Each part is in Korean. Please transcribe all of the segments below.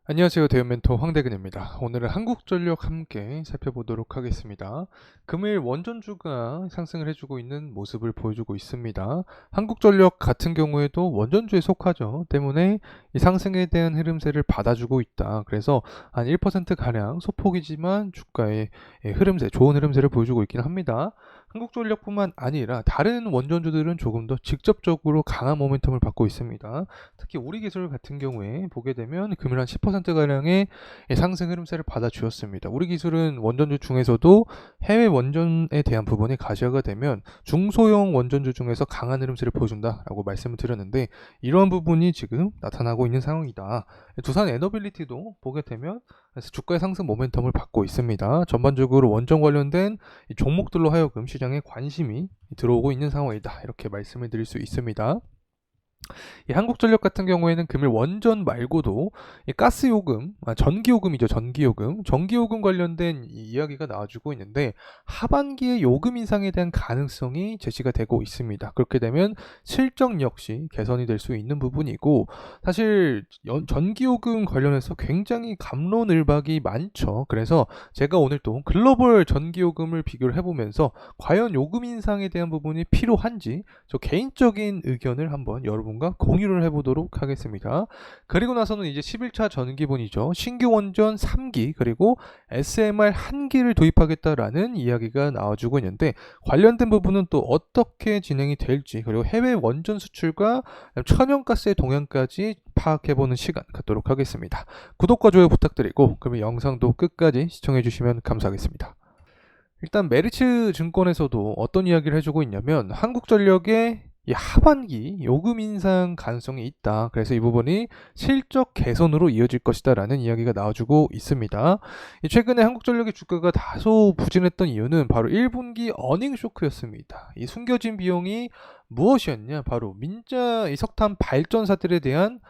안녕하세요. 대형 멘토 황대근입니다. 오늘은 한국전력 함께 살펴보도록 하겠습니다. 금일 원전주가 상승을 해주고 있는 모습을 보여주고 있습니다. 한국전력 같은 경우에도 원전주에 속하죠. 때문에 이 상승에 대한 흐름세를 받아주고 있다. 그래서 한 1%가량 소폭이지만 주가의 흐름세, 좋은 흐름세를 보여주고 있긴 합니다. 한국전력뿐만 아니라 다른 원전주들은 조금 더 직접적으로 강한 모멘텀을 받고 있습니다. 특히 우리기술 같은 경우에 보게 되면 금일 한 10%가량의 상승 흐름세를 받아주었습니다. 우리기술은 원전주 중에서도 해외 원전에 대한 부분이 가시화가 되면 중소형 원전주 중에서 강한 흐름세를 보여준다라고 말씀을 드렸는데, 이러한 부분이 지금 나타나고 있는 상황이다. 두산 에너빌리티도 보게 되면 주가의 상승 모멘텀을 받고 있습니다. 전반적으로 원전 관련된 종목들로 하여금 시장에 관심이 들어오고 있는 상황이다, 이렇게 말씀을 드릴 수 있습니다. 이 한국전력 같은 경우에는 금일 원전 말고도 이 가스요금, 전기요금이죠. 전기요금 관련된 이야기가 나와주고 있는데, 하반기에 요금 인상에 대한 가능성이 제시가 되고 있습니다. 그렇게 되면 실적 역시 개선이 될 수 있는 부분이고, 사실 전기요금 관련해서 굉장히 갑론을박이 많죠. 그래서 제가 오늘 또 글로벌 전기요금을 비교를 해보면서 과연 요금 인상에 대한 부분이 필요한지 저 개인적인 의견을 한번 여러분과 공유를 해보도록 하겠습니다. 그리고 나서는 이제 11차 전기분이죠. 신규 원전 3기 그리고 SMR 1기를 도입하겠다라는 이야기가 나와주고 있는데, 관련된 부분은 또 어떻게 진행이 될지, 그리고 해외 원전 수출과 천연가스의 동향까지 파악해보는 시간 갖도록 하겠습니다. 구독과 좋아요 부탁드리고, 그러면 영상도 끝까지 시청해주시면 감사하겠습니다. 일단 메리츠 증권에서도 어떤 이야기를 해주고 있냐면, 한국전력의 이 하반기 요금 인상 가능성이 있다. 그래서 이 부분이 실적 개선으로 이어질 것이다 라는 이야기가 나와주고 있습니다. 최근에 한국전력의 주가가 다소 부진했던 이유는 바로 1분기 어닝 쇼크였습니다. 이 숨겨진 비용이 무엇이었냐? 바로 민자 이 석탄 발전사들에 대한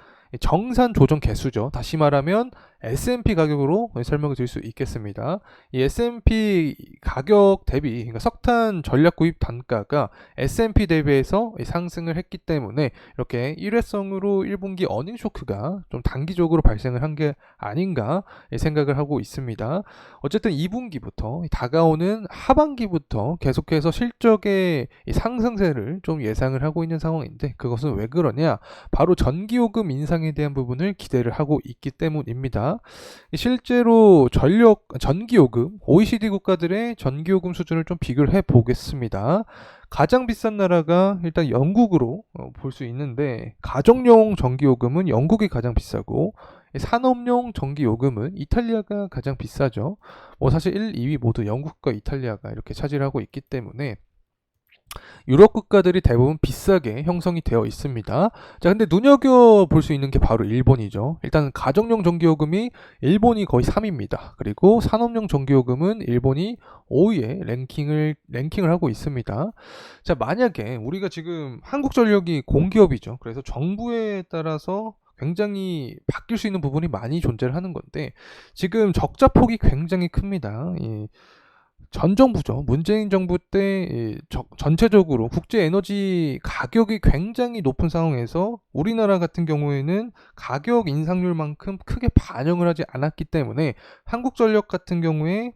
정산 조정 개수죠. 다시 말하면 S&P 가격으로 설명을 드릴 수 있겠습니다. 이 S&P 가격 대비, 그러니까 석탄 전략 구입 단가가 S&P 대비해서 상승을 했기 때문에 이렇게 일회성으로 1분기 어닝 쇼크가 좀 단기적으로 발생을 한 게 아닌가 생각을 하고 있습니다. 어쨌든 2분기부터 다가오는 하반기부터 계속해서 실적의 상승세를 좀 예상을 하고 있는 상황인데, 그것은 왜 그러냐? 바로 전기요금 인상에 대한 부분을 기대를 하고 있기 때문입니다. 실제로 전기요금, OECD 국가들의 전기요금 수준을 좀 비교를 해 보겠습니다. 가장 비싼 나라가 일단 영국으로 볼 수 있는데, 가정용 전기요금은 영국이 가장 비싸고, 산업용 전기요금은 이탈리아가 가장 비싸죠. 사실 1, 2위 모두 영국과 이탈리아가 이렇게 차지하고 있기 때문에 유럽 국가들이 대부분 비싸게 형성이 되어 있습니다. 자, 근데 눈여겨볼 수 있는 게 바로 일본이죠. 일단 가정용 전기요금이 일본이 거의 3위입니다. 그리고 산업용 전기요금은 일본이 5위에 랭킹을 하고 있습니다. 자, 만약에 우리가 지금 한국전력이 공기업이죠. 그래서 정부에 따라서 굉장히 바뀔 수 있는 부분이 많이 존재를 하는 건데, 지금 적자폭이 굉장히 큽니다. 전 정부죠. 문재인 정부 때 전체적으로 국제 에너지 가격이 굉장히 높은 상황에서 우리나라 같은 경우에는 가격 인상률만큼 크게 반영을 하지 않았기 때문에 한국전력 같은 경우에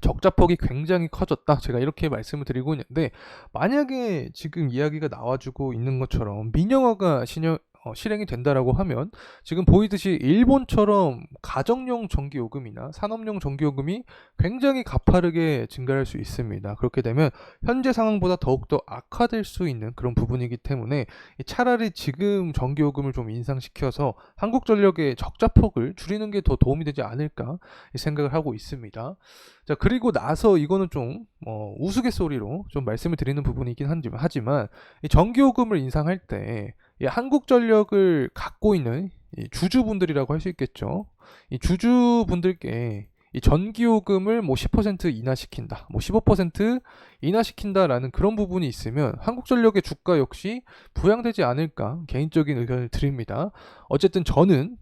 적자폭이 굉장히 커졌다. 제가 이렇게 말씀을 드리고 있는데, 만약에 지금 이야기가 나와주고 있는 것처럼 민영화가 실행이 된다라고 하면, 지금 보이듯이 일본처럼 가정용 전기요금이나 산업용 전기요금이 굉장히 가파르게 증가할 수 있습니다. 그렇게 되면 현재 상황보다 더욱더 악화될 수 있는 그런 부분이기 때문에 차라리 지금 전기요금을 좀 인상시켜서 한국전력의 적자폭을 줄이는 게 더 도움이 되지 않을까 생각을 하고 있습니다. 자, 그리고 나서 이거는 좀 우스갯소리로 좀 말씀을 드리는 부분이긴 하지만 이 전기요금을 인상할 때 이 한국전력을 갖고 있는 이 주주분들이라고 할 수 있겠죠. 이 주주분들께 이 전기요금을 뭐 10% 인하시킨다, 뭐 15% 인하시킨다라는 그런 부분이 있으면 한국전력의 주가 역시 부양되지 않을까 개인적인 의견을 드립니다. 어쨌든 저는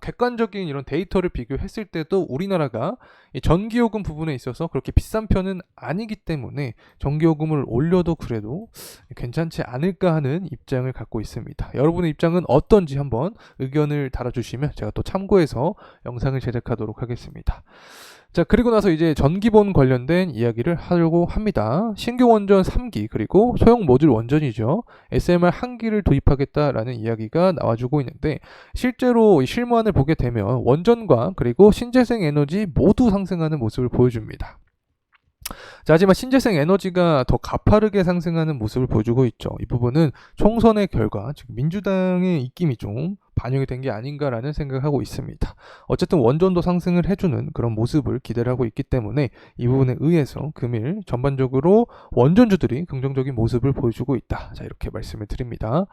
객관적인 이런 데이터를 비교했을 때도 우리나라가 이 전기요금 부분에 있어서 그렇게 비싼 편은 아니기 때문에 전기요금을 올려도 그래도 괜찮지 않을까 하는 입장을 갖고 있습니다. 여러분의 입장은 어떤지 한번 의견을 달아주시면 제가 또 참고해서 영상을 제작하도록 하겠습니다. 자, 그리고 나서 이제 전기본 관련된 이야기를 하려고 합니다. 신규 원전 3기 그리고 소형 모듈 원전이죠. SMR 1기를 도입하겠다라는 이야기가 나와주고 있는데 실제로 이 실무안을 보게 되면 원전과 그리고 신재생 에너지 모두 상승하는 모습을 보여줍니다. 자, 하지만 신재생 에너지가 더 가파르게 상승하는 모습을 보여주고 있죠. 이 부분은 총선의 결과, 즉 민주당의 입김이 좀 반영이 된 게 아닌가라는 생각을 하고 있습니다. 어쨌든 원전도 상승을 해주는 그런 모습을 기대를 하고 있기 때문에 이 부분에 의해서 금일 전반적으로 원전주들이 긍정적인 모습을 보여주고 있다. 자, 이렇게 말씀을 드립니다.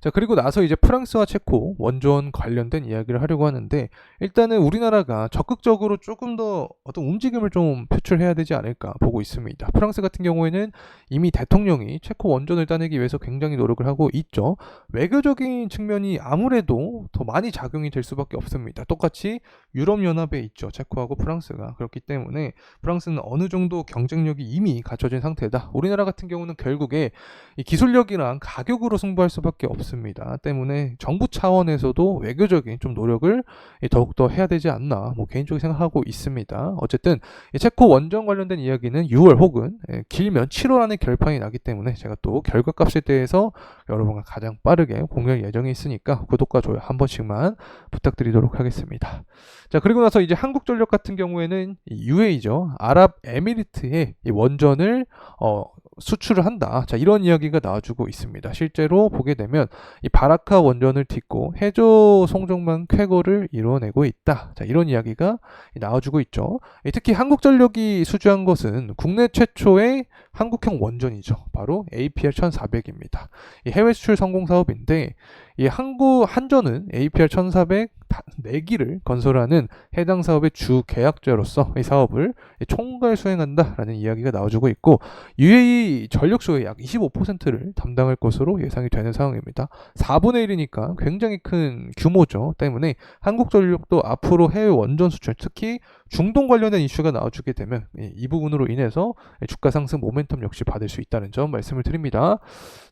자, 그리고 나서 이제 프랑스와 체코 원전 관련된 이야기를 하려고 하는데 일단은 우리나라가 적극적으로 조금 더 어떤 움직임을 좀 표출해야 되지 않을까 보고 있습니다. 프랑스 같은 경우에는 이미 대통령이 체코 원전을 따내기 위해서 굉장히 노력을 하고 있죠. 외교적인 측면이 아무래도 더 많이 작용이 될 수밖에 없습니다. 똑같이 유럽연합에 있죠. 체코하고 프랑스가. 그렇기 때문에 프랑스는 어느 정도 경쟁력이 이미 갖춰진 상태다. 우리나라 같은 경우는 결국에 이 기술력이랑 가격으로 승부할 수밖에 없습니다. 때문에 정부 차원에서도 외교적인 좀 노력을 더욱더 해야 되지 않나 개인적으로 생각하고 있습니다. 어쨌든 이 체코 원전 관련된 이야기는 6월 혹은 길면 7월 안에 결판이 나기 때문에 제가 또 결과값에 대해서 여러분과 가장 빠르게 공유할 예정이 있으니까 구독과 좋아요 한 번씩만 부탁드리도록 하겠습니다. 자, 그리고 나서 이제 한국전력 같은 경우에는 UAE죠. 아랍에미리트의 이 원전을 수출을 한다. 자, 이런 이야기가 나와주고 있습니다. 실제로 보게 되면 이 바라카 원전을 딛고 해저 송정만 쾌거를 이뤄내고 있다. 자, 이런 이야기가 나와주고 있죠. 특히 한국전력이 수주한 것은 국내 최초의 한국형 원전이죠. 바로 APR 1400입니다. 이 해외 수출 성공 사업인데 이 한전은 APR 1400 4기를 건설하는 해당 사업의 주 계약자로서 이 사업을 총괄 수행한다라는 이야기가 나와주고 있고 UAE 전력소의 약 25%를 담당할 것으로 예상이 되는 상황입니다. 4분의 1이니까 굉장히 큰 규모죠. 때문에 한국전력도 앞으로 해외 원전 수출, 특히 중동 관련된 이슈가 나와주게 되면 이 부분으로 인해서 주가 상승 모멘텀 역시 받을 수 있다는 점 말씀을 드립니다.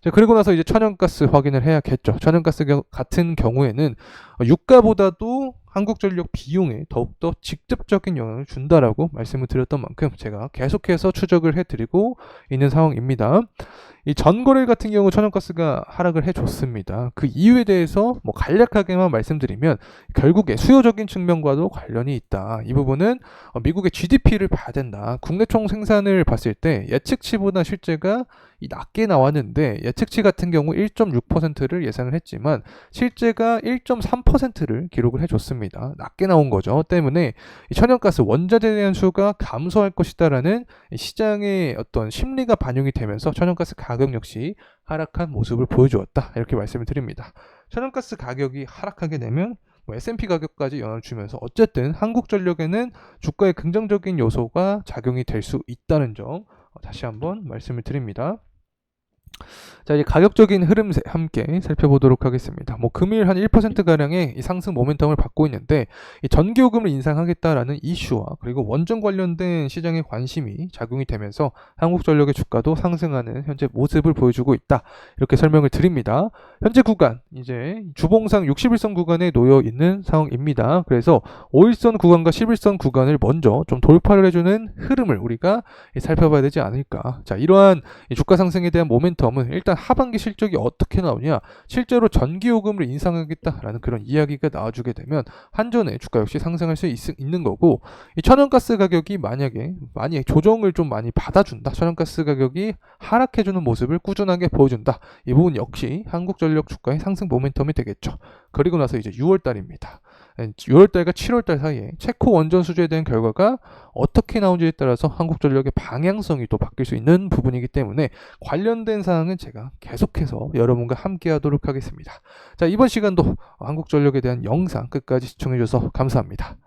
자, 그리고 나서 이제 천연가스 확인을 해야겠죠. 천연가스 같은 경우에는 유가보다도 한국전력 비용에 더욱더 직접적인 영향을 준다라고 말씀을 드렸던 만큼 제가 계속해서 추적을 해드리고 있는 상황입니다. 이 전거래 같은 경우 천연가스가 하락을 해줬습니다. 그 이유에 대해서 간략하게만 말씀드리면 결국에 수요적인 측면과도 관련이 있다. 이 부분은 미국의 GDP를 봐야 된다. 국내 총 생산을 봤을 때 예측치보다 실제가 낮게 나왔는데 예측치 같은 경우 1.6%를 예상을 했지만 실제가 1.3%를 기록을 해줬습니다. 낮게 나온 거죠. 때문에 이 천연가스 원자재에 대한 수요가 감소할 것이다라는 시장의 어떤 심리가 반영이 되면서 천연가스 가격 역시 하락한 모습을 보여주었다. 이렇게 말씀을 드립니다. 천연가스 가격이 하락하게 되면 S&P 가격까지 영향을 주면서 어쨌든 한국전력에는 주가의 긍정적인 요소가 작용이 될 수 있다는 점 다시 한번 말씀을 드립니다. 자, 이제 가격적인 흐름 함께 살펴보도록 하겠습니다. 금일 한 1%가량의 이 상승 모멘텀을 받고 있는데 이 전기요금을 인상하겠다라는 이슈와 그리고 원전 관련된 시장의 관심이 작용이 되면서 한국전력의 주가도 상승하는 현재 모습을 보여주고 있다. 이렇게 설명을 드립니다. 현재 구간 이제 주봉상 61선 구간에 놓여 있는 상황입니다. 그래서 5일선 구간과 11선 구간을 먼저 좀 돌파를 해주는 흐름을 우리가 살펴봐야 되지 않을까. 자, 이러한 주가 상승에 대한 모멘텀은 일단 하반기 실적이 어떻게 나오냐, 실제로 전기요금을 인상하겠다라는 그런 이야기가 나와주게 되면 한전의 주가 역시 상승할 수 있는 거고, 이 천연가스 가격이 만약에 조정을 좀 많이 받아준다, 천연가스 가격이 하락해주는 모습을 꾸준하게 보여준다, 이 부분 역시 한국전력 주가의 상승 모멘텀이 되겠죠. 그리고 나서 이제 6월달입니다. 6월달과 7월달 사이에 체코 원전 수주에 대한 결과가 어떻게 나오는지에 따라서 한국전력의 방향성이 또 바뀔 수 있는 부분이기 때문에 관련된 사항은 제가 계속해서 여러분과 함께 하도록 하겠습니다. 자, 이번 시간도 한국전력에 대한 영상 끝까지 시청해주셔서 감사합니다.